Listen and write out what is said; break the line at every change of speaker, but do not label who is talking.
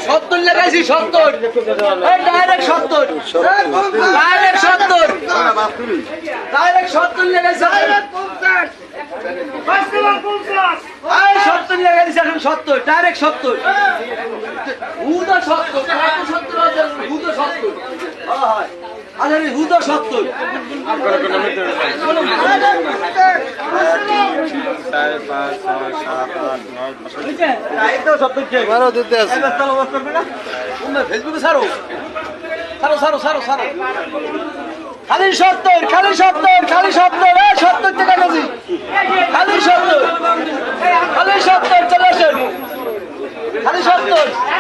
সত্তর লাগাইছি 70 direct 70 direct 70 direct 70 লাগাইছি 70 লাগাইছি এখন 70 ডাইরেক্ট 70 হুদা 70 হুদা 70 হয় আরে হুদা 70 ফেসবুকে ছাড়ো ছাড়ো ছাড়ো ছাড়ো ছাড়ো খালি 70 খালি 70 খালি 70 70 টাকা কেজি খালি 70 খালি 70 চলে আসেন খালি 70